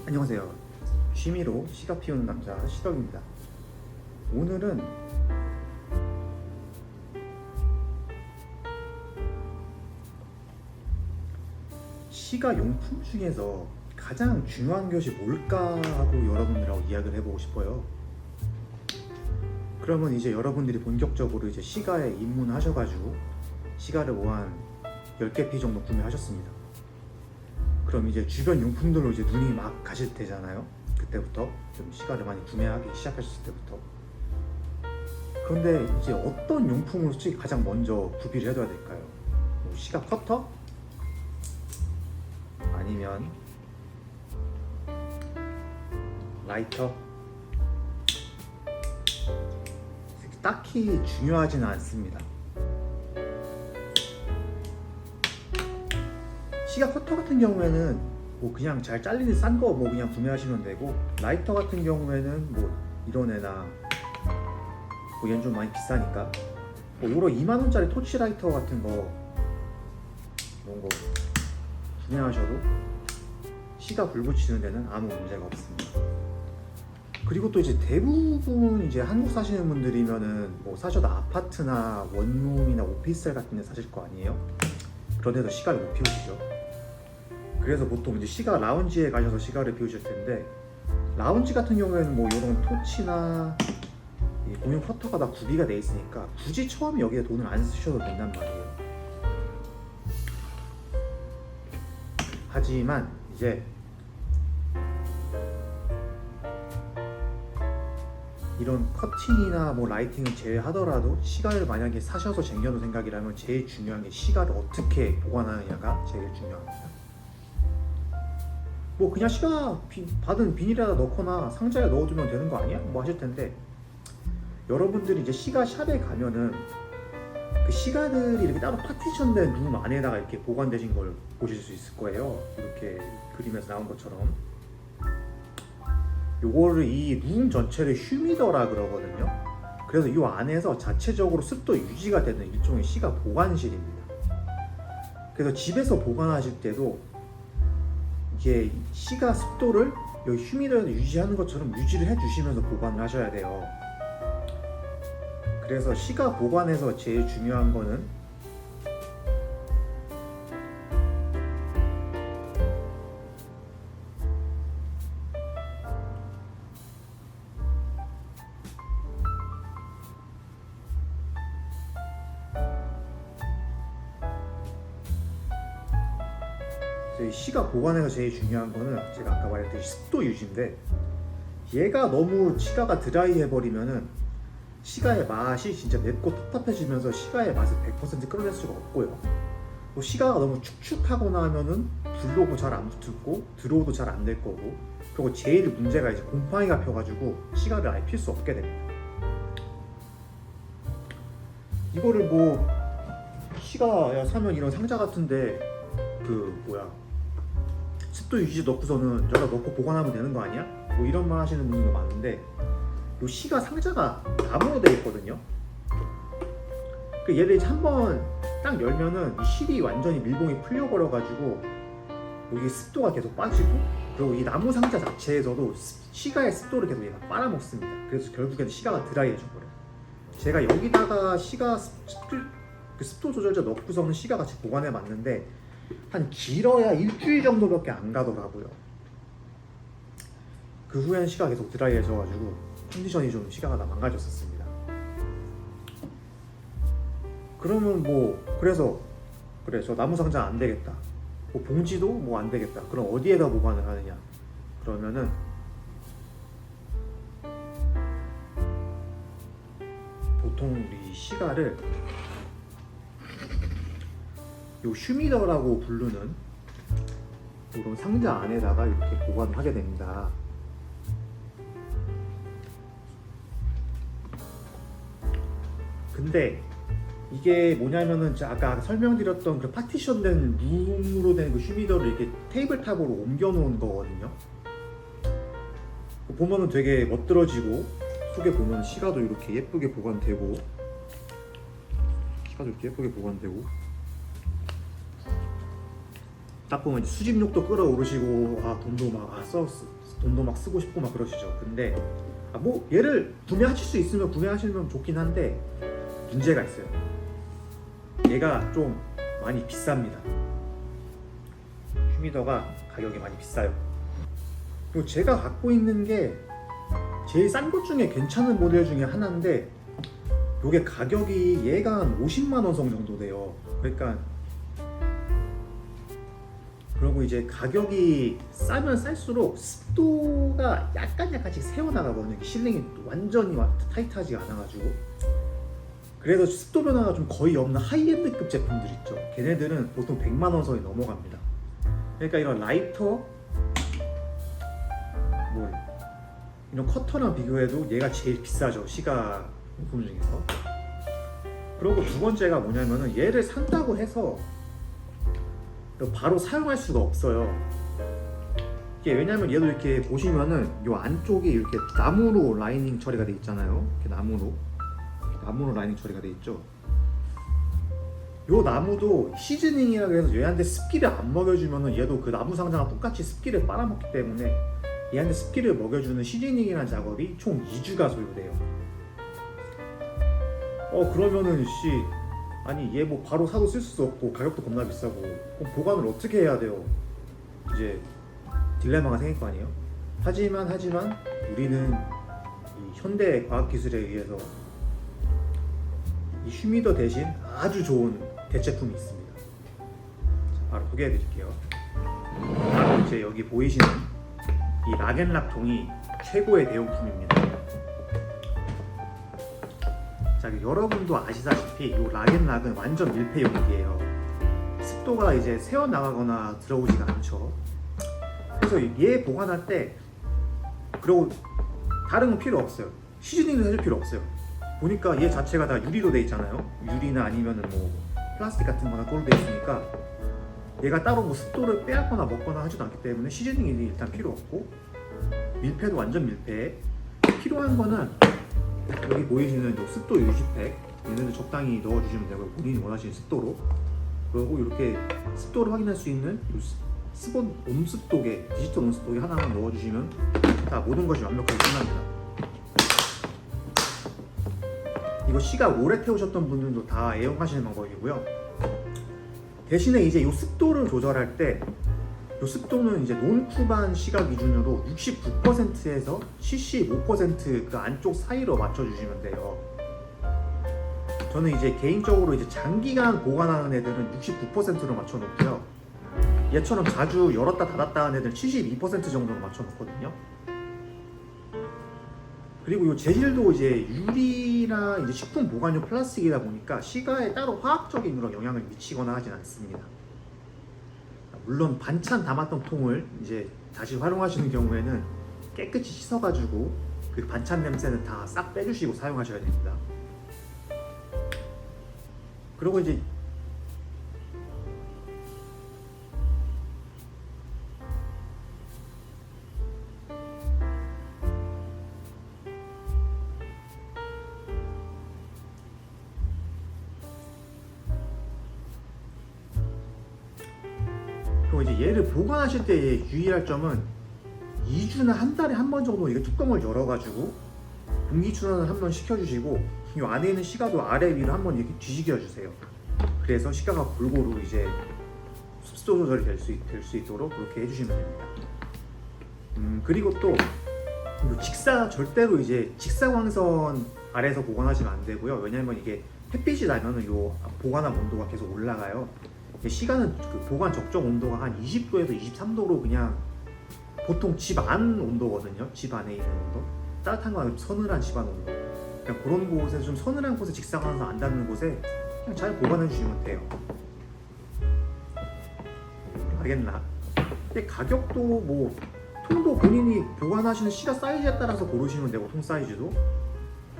안녕하세요. 취미로 시가 피우는 남자 시덕입니다. 오늘은 시가 용품 중에서 가장 중요한 것이 뭘까 하고 여러분들하고 이야기를 해보고 싶어요. 그러면 이제 여러분들이 본격적으로 이제 시가에 입문하셔가지고 시가를 뭐 한 10개 피 정도 구매하셨습니다. 그럼 이제 주변 용품들로 이제 눈이 막 가실 테잖아요. 그때부터 좀 시가를 많이 구매하기 시작하셨을 때부터. 그런데 이제 어떤 용품으로 솔직히 가장 먼저 구비를 해둬야 될까요? 뭐 시가 커터? 아니면 라이터? 딱히 중요하지는 않습니다. 시가 커터 같은 경우에는 뭐 그냥 잘 잘리는 싼 거 뭐 그냥 구매하시면 되고, 라이터 같은 경우에는 뭐 이런 애나 뭐 얘는 좀 많이 비싸니까 뭐 요런 2만원짜리 토치 라이터 같은 거 이런 거 구매하셔도 시가 불 붙이는 데는 아무 문제가 없습니다. 그리고 또 이제 대부분 이제 한국 사시는 분들이면은 뭐 사셔도 아파트나 원룸이나 오피스텔 같은 데 사실 거 아니에요? 그런 데서 시가를 못 피우시죠. 그래서 보통 이제 시가 라운지에 가셔서 시가를 피우실 텐데, 라운지 같은 경우에는 뭐 이런 토치나 이 공용 커터가 다 구비가 돼 있으니까 굳이 처음에 여기에 돈을 안 쓰셔도 된단 말이에요. 하지만 이제 이런 커팅이나 뭐 라이팅을 제외하더라도 시가를 만약에 사셔서 쟁여놓을 생각이라면 제일 중요한 게 시가를 어떻게 보관하느냐가 제일 중요합니다. 뭐 그냥 시가 받은 비닐에다 넣거나 상자에 넣어두면 되는 거 아니야? 뭐 하실 텐데, 여러분들이 이제 시가 샵에 가면은 그 시가들이 이렇게 따로 파티션된 룸 안에다가 이렇게 보관되신 걸 보실 수 있을 거예요. 이렇게 그림에서 나온 것처럼. 요거를 이 룸 전체를 휴미더라 그러거든요. 그래서 이 안에서 자체적으로 습도 유지가 되는 일종의 시가 보관실입니다. 그래서 집에서 보관하실 때도 이게 시가 습도를 여기 휴미더에서 유지하는 것처럼 유지를 해주시면서 보관을 하셔야 돼요. 그래서 시가 보관에서 제일 중요한 거는 시가 보관에서 제일 중요한 거는 제가 아까 말했듯이 습도 유지인데, 얘가 너무 시가가 드라이 해버리면은 시가의 맛이 진짜 맵고 텁텁해지면서 시가의 맛을 100% 끌어낼 수가 없고요. 또 시가가 너무 축축하거나 하면은 불로도 잘 안 붙고 드로우도 잘 안 될 거고, 그리고 제일 문제가 이제 곰팡이가 펴가지고 시가를 아예 필 수 없게 됩니다. 이거를 뭐 시가 사면 이런 상자 같은데 그 뭐야 습도 유지 넣고서는 여기다 넣고 보관하면 되는 거 아니야? 뭐 이런 말 하시는 분들도 많은데, 요 시가 상자가 나무로 되어 있거든요. 그 얘를 한번 딱 열면은 이 실이 완전히 밀봉이 풀려버려가지고 여기 습도가 계속 빠지고, 그리고 이 나무 상자 자체에서도 시가의 습도를 계속 얘가 빨아먹습니다. 그래서 결국에는 시가가 드라이해져 버려요. 제가 여기다가 시가 그 습도 조절제 넣고서는 시가 같이 보관해 봤는데 한 길어야 일주일 정도밖에 안 가더라고요. 그 후에는 시가가 계속 드라이해져가지고 컨디션이 좀 시가가 다 망가졌었습니다. 그러면 뭐 그래서 그래 저 나무 상자 안 되겠다, 뭐 봉지도 뭐 안 되겠다, 그럼 어디에다 보관을 하느냐? 그러면은 보통 우리 시가를 요 휴미더라고 부르는 이런 상자 안에다가 이렇게 보관을 하게 됩니다. 근데 이게 뭐냐면은 아까 설명드렸던 그 파티션된 룸으로 된 그 휴미더를 이렇게 테이블탑으로 옮겨 놓은 거거든요. 보면은 되게 멋들어지고, 속에 보면 시가도 이렇게 예쁘게 보관되고, 시가도 이렇게 예쁘게 보관되고, 딱 보면 이제 수집욕도 끌어오르시고 돈도 막 쓰고 싶고 막 그러시죠. 근데 뭐 얘를 구매하실 수 있으면 구매하시면 좋긴 한데 문제가 있어요. 얘가 좀 많이 비쌉니다. 휴미더가 가격이 많이 비싸요. 그리고 제가 갖고 있는 게 제일 싼 것 중에 괜찮은 모델 중에 하나인데 요게 가격이 얘가 한 50만 원 선 정도 돼요. 그러니까 그리고 이제 가격이 싸면 쌀수록 습도가 약간씩 새어나가거든요. 실링이 완전히 타이트하지가 않아가지고. 그래서 습도 변화가 좀 거의 없는 하이엔드급 제품들 있죠. 걔네들은 보통 100만 원 선이 넘어갑니다. 그러니까 이런 라이터, 이런 커터랑 비교해도 얘가 제일 비싸죠. 시가 용품 중에서. 그리고 두 번째가 뭐냐면은 얘를 산다고 해서 바로 사용할 수가 없어요. 이게 왜냐면 얘도 이렇게 보시면은 요 안쪽이 이렇게 나무로 라이닝 처리가 돼 있잖아요. 이렇게 나무로 라이닝 처리가 돼 있죠. 요 나무도 시즈닝이라고 해서 얘한테 습기를 안 먹여주면은 얘도 그 나무 상자랑 똑같이 습기를 빨아먹기 때문에 얘한테 습기를 먹여주는 시즈닝이라는 작업이 총 2주가 소요돼요. 그러면은 아니 얘 뭐 바로 사도 쓸 수도 없고 가격도 겁나 비싸고 그럼 보관을 어떻게 해야 돼요? 이제 딜레마가 생길 거 아니에요? 하지만 우리는 이 현대 과학기술에 의해서 이 휴미더 대신 아주 좋은 대체품이 있습니다. 자, 바로 소개해 드릴게요. 바로 이제 여기 보이시는 이 락앤락 통이 최고의 대용품입니다. 자, 여러분도 아시다시피 이 락앤락은 완전 밀폐용기예요. 습도가 이제 새어나가거나 들어오지가 않죠. 그래서 얘 보관할 때 그리고 다른 건 필요 없어요. 시즈닝도 해줄 필요 없어요. 보니까 얘 자체가 다 유리로 돼 있잖아요. 유리나 아니면은 뭐 플라스틱 같은 거나 그걸로 돼 있으니까 얘가 따로 뭐 습도를 빼앗거나 먹거나 하지도 않기 때문에 시즈닝이 일단 필요 없고 밀폐도 완전 밀폐. 필요한 거는 여기 보이시는 요 습도 유지팩, 얘네들 적당히 넣어주시면 되고요. 본인이 원하시는 습도로. 그리고 이렇게 습도를 확인할 수 있는 요 스본 온습도계, 디지털 온습도계 하나만 넣어주시면 다 모든 것이 완벽하게 끝납니다. 이거 시각 오래 태우셨던 분들도 다 애용하시는 방법이고요. 대신에 이제 이 습도를 조절할 때 이 습도는 이제 논쿠반 시각 기준으로 69%에서 75% 그 안쪽 사이로 맞춰주시면 돼요. 저는 이제 개인적으로 이제 장기간 보관하는 애들은 69%로 맞춰놓고요. 얘처럼 자주 열었다 닫았다 하는 애들은 72% 정도로 맞춰놓거든요. 그리고 이 재질도 이제 유리랑 이제 식품 보관용 플라스틱이다 보니까 시가에 따로 화학적인 그런 영향을 미치거나 하진 않습니다. 물론 반찬 담았던 통을 이제 다시 활용하시는 경우에는 깨끗이 씻어가지고 그 반찬 냄새는 다 싹 빼주시고 사용하셔야 됩니다. 그리고 이제 얘를 보관하실 때 유의할 점은 2주나 한 달에 한 번 정도 이게 뚜껑을 열어가지고 공기순환을 한 번 시켜주시고 이 안에 있는 시가도 아래 위로 한 번 이렇게 뒤지겨 주세요. 그래서 시가가 골고루 이제 습도 조절이 될 수 있도록 그렇게 해주시면 됩니다. 그리고 또 절대로 이제 직사광선 아래에서 보관하시면 안 되고요. 왜냐면 이게 햇빛이 나면은 요 보관한 온도가 계속 올라가요. 시간은 그 보관 적정 온도가 한 20도에서 23도로 그냥 보통 집 안 온도거든요. 집 안에 있는 온도. 따뜻한 거 아니고 서늘한 집 안 온도. 그냥 그런 곳에 좀 서늘한 곳에 직사광선 안 닿는 곳에 그냥 잘 보관해 주시면 돼요. 알겠나? 근데 가격도 뭐 통도 본인이 보관하시는 시가 사이즈에 따라서 고르시면 되고 통 사이즈도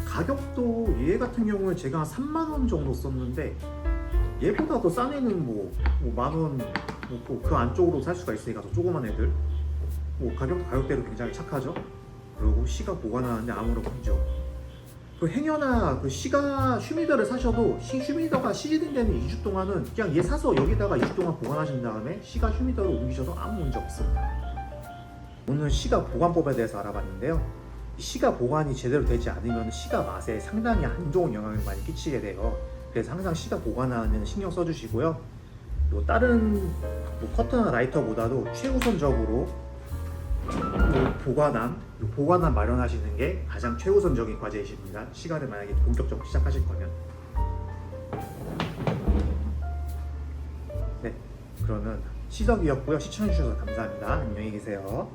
가격도 얘 같은 경우에 제가 한 3만 원 정도 썼는데 얘보다 더 싼 애는 뭐 만원 그 안쪽으로 살 수가 있으니까 더 조그만 애들 뭐 가격도 가격대로 굉장히 착하죠. 그리고 시가 보관하는데 아무런 문제 없고 그 행여나 그 시가 휴미더를 사셔도 휴미더가 시즌되는 2주 동안은 그냥 얘 사서 여기다가 2주 동안 보관하신 다음에 시가 휴미더로 옮기셔도 아무 문제 없습니다. 오늘 시가 보관법에 대해서 알아봤는데요. 시가 보관이 제대로 되지 않으면 시가 맛에 상당히 안 좋은 영향을 많이 끼치게 돼요. 그래서 항상 시가 보관하면 신경 써주시고요. 요 다른 뭐 커터나 라이터보다도 최우선적으로 보관함 마련하시는 게 가장 최우선적인 과제이십니다. 시간을 만약에 본격적으로 시작하실 거면. 네, 그러면 시덕이었고요. 시청해주셔서 감사합니다. 안녕히 계세요.